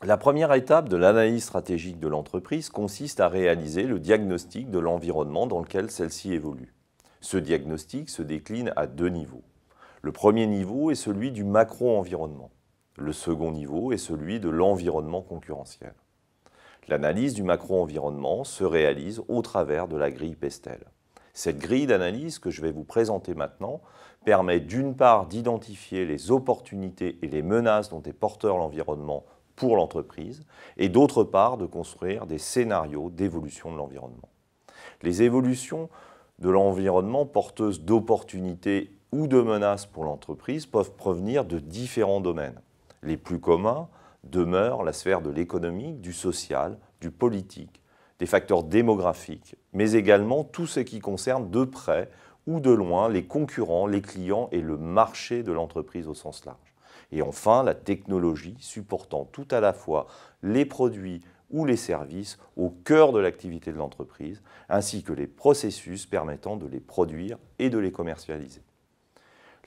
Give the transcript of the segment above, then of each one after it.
La première étape de l'analyse stratégique de l'entreprise consiste à réaliser le diagnostic de l'environnement dans lequel celle-ci évolue. Ce diagnostic se décline à deux niveaux. Le premier niveau est celui du macro-environnement. Le second niveau est celui de l'environnement concurrentiel. L'analyse du macro-environnement se réalise au travers de la grille Pestel. Cette grille d'analyse que je vais vous présenter maintenant permet d'une part d'identifier les opportunités et les menaces dont est porteur l'environnement pour l'entreprise et d'autre part de construire des scénarios d'évolution de l'environnement. Les évolutions de l'environnement porteuses d'opportunités ou de menaces pour l'entreprise peuvent provenir de différents domaines. Les plus communs demeurent la sphère de l'économique, du social, du politique, des facteurs démographiques, mais également tout ce qui concerne de près ou de loin les concurrents, les clients et le marché de l'entreprise au sens large. Et enfin, la technologie supportant tout à la fois les produits ou les services au cœur de l'activité de l'entreprise, ainsi que les processus permettant de les produire et de les commercialiser.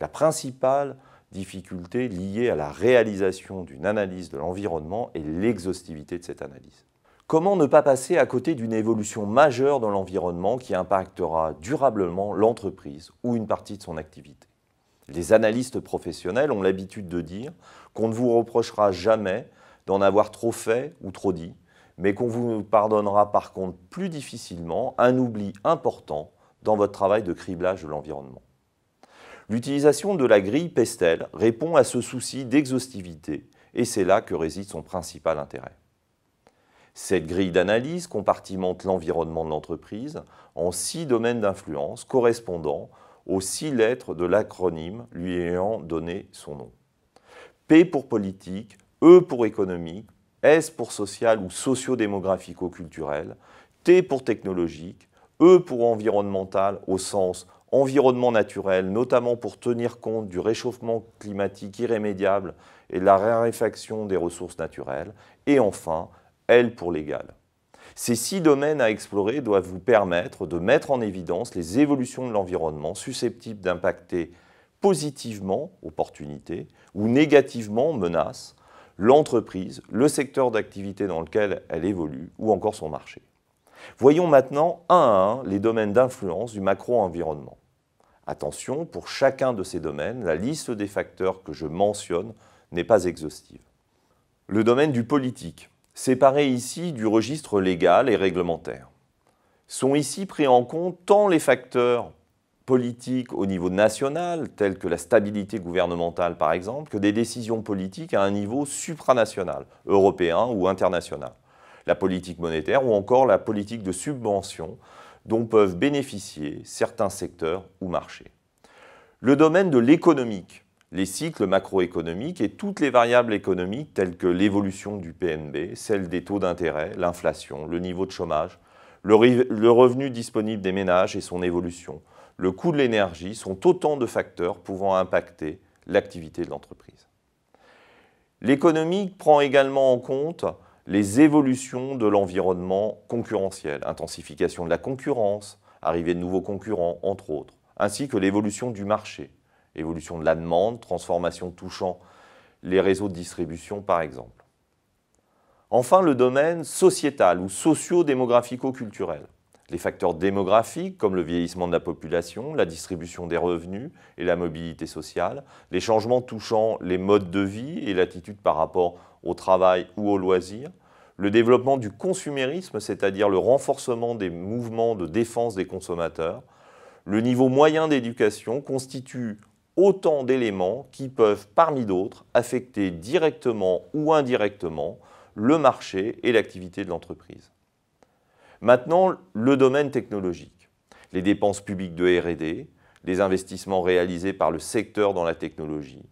La principale difficulté liée à la réalisation d'une analyse de l'environnement est l'exhaustivité de cette analyse. Comment ne pas passer à côté d'une évolution majeure dans l'environnement qui impactera durablement l'entreprise ou une partie de son activité? Les analystes professionnels ont l'habitude de dire qu'on ne vous reprochera jamais d'en avoir trop fait ou trop dit, mais qu'on vous pardonnera par contre plus difficilement un oubli important dans votre travail de criblage de l'environnement. L'utilisation de la grille Pestel répond à ce souci d'exhaustivité et c'est là que réside son principal intérêt. Cette grille d'analyse compartimente l'environnement de l'entreprise en 6 domaines d'influence correspondant aux 6 lettres de l'acronyme lui ayant donné son nom. P pour politique, E pour économique, S pour social ou socio-démographico-culturel, T pour technologique, E pour environnemental au sens environnement naturel, notamment pour tenir compte du réchauffement climatique irrémédiable et de la raréfaction des ressources naturelles, et enfin L pour légal. Ces 6 domaines à explorer doivent vous permettre de mettre en évidence les évolutions de l'environnement susceptibles d'impacter positivement, opportunités, ou négativement, menaces, l'entreprise, le secteur d'activité dans lequel elle évolue, ou encore son marché. Voyons maintenant un à un les domaines d'influence du macro-environnement. Attention, pour chacun de ces domaines, la liste des facteurs que je mentionne n'est pas exhaustive. Le domaine du politique, séparé ici du registre légal et réglementaire. Sont ici pris en compte tant les facteurs politiques au niveau national, tels que la stabilité gouvernementale par exemple, que des décisions politiques à un niveau supranational, européen ou international. La politique monétaire ou encore la politique de subvention dont peuvent bénéficier certains secteurs ou marchés. Le domaine de l'économique, les cycles macroéconomiques et toutes les variables économiques telles que l'évolution du PNB, celle des taux d'intérêt, l'inflation, le niveau de chômage, le revenu disponible des ménages et son évolution, le coût de l'énergie sont autant de facteurs pouvant impacter l'activité de l'entreprise. L'économique prend également en compte les évolutions de l'environnement concurrentiel, intensification de la concurrence, arrivée de nouveaux concurrents, entre autres, ainsi que l'évolution du marché, évolution de la demande, transformation touchant les réseaux de distribution par exemple. Enfin, le domaine sociétal ou socio-démographico-culturel. Les facteurs démographiques comme le vieillissement de la population, la distribution des revenus et la mobilité sociale, les changements touchant les modes de vie et l'attitude par rapport au travail ou au loisir, le développement du consumérisme, c'est-à-dire le renforcement des mouvements de défense des consommateurs, le niveau moyen d'éducation constituent autant d'éléments qui peuvent, parmi d'autres, affecter directement ou indirectement le marché et l'activité de l'entreprise. Maintenant, le domaine technologique. Les dépenses publiques de R&D, les investissements réalisés par le secteur dans la technologie,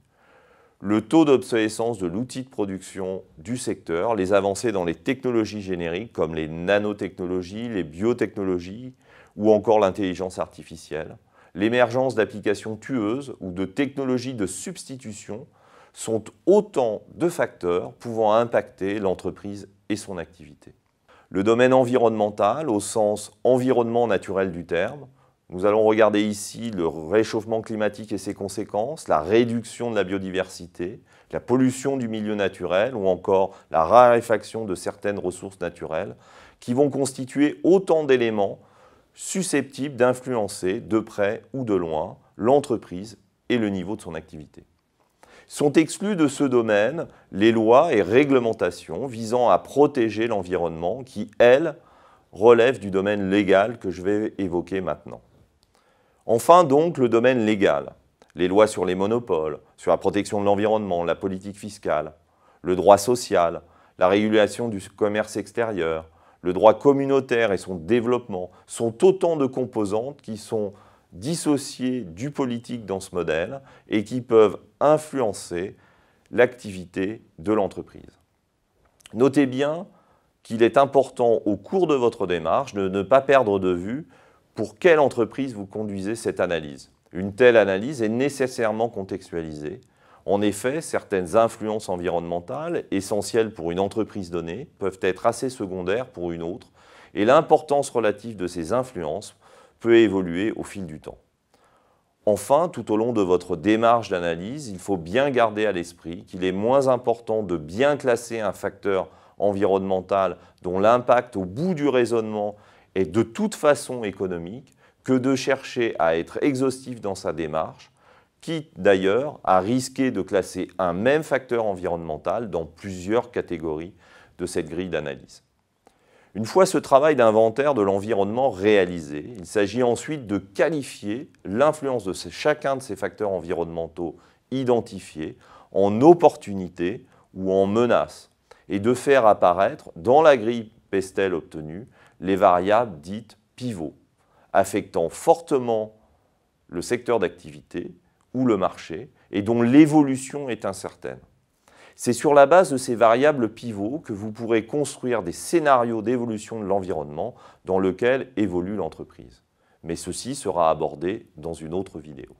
le taux d'obsolescence de l'outil de production du secteur, les avancées dans les technologies génériques comme les nanotechnologies, les biotechnologies ou encore l'intelligence artificielle, l'émergence d'applications tueuses ou de technologies de substitution sont autant de facteurs pouvant impacter l'entreprise et son activité. Le domaine environnemental, au sens environnement naturel du terme, Nous allons regarder ici le réchauffement climatique et ses conséquences, la réduction de la biodiversité, la pollution du milieu naturel ou encore la raréfaction de certaines ressources naturelles qui vont constituer autant d'éléments susceptibles d'influencer de près ou de loin l'entreprise et le niveau de son activité. Sont exclus de ce domaine les lois et réglementations visant à protéger l'environnement qui, elles, relèvent du domaine légal que je vais évoquer maintenant. Enfin donc le domaine légal, les lois sur les monopoles, sur la protection de l'environnement, la politique fiscale, le droit social, la régulation du commerce extérieur, le droit communautaire et son développement sont autant de composantes qui sont dissociées du politique dans ce modèle et qui peuvent influencer l'activité de l'entreprise. Notez bien qu'il est important au cours de votre démarche de ne pas perdre de vue pour quelle entreprise vous conduisez cette analyse. Une telle analyse est nécessairement contextualisée. En effet, certaines influences environnementales, essentielles pour une entreprise donnée, peuvent être assez secondaires pour une autre, et l'importance relative de ces influences peut évoluer au fil du temps. Enfin, tout au long de votre démarche d'analyse, il faut bien garder à l'esprit qu'il est moins important de bien classer un facteur environnemental dont l'impact au bout du raisonnement est de toute façon économique que de chercher à être exhaustif dans sa démarche, quitte d'ailleurs à risquer de classer un même facteur environnemental dans plusieurs catégories de cette grille d'analyse. Une fois ce travail d'inventaire de l'environnement réalisé, il s'agit ensuite de qualifier l'influence de chacun de ces facteurs environnementaux identifiés en opportunité ou en menace et de faire apparaître dans la grille Pestel obtenue les variables dites pivots, affectant fortement le secteur d'activité ou le marché et dont l'évolution est incertaine. C'est sur la base de ces variables pivots que vous pourrez construire des scénarios d'évolution de l'environnement dans lequel évolue l'entreprise. Mais ceci sera abordé dans une autre vidéo.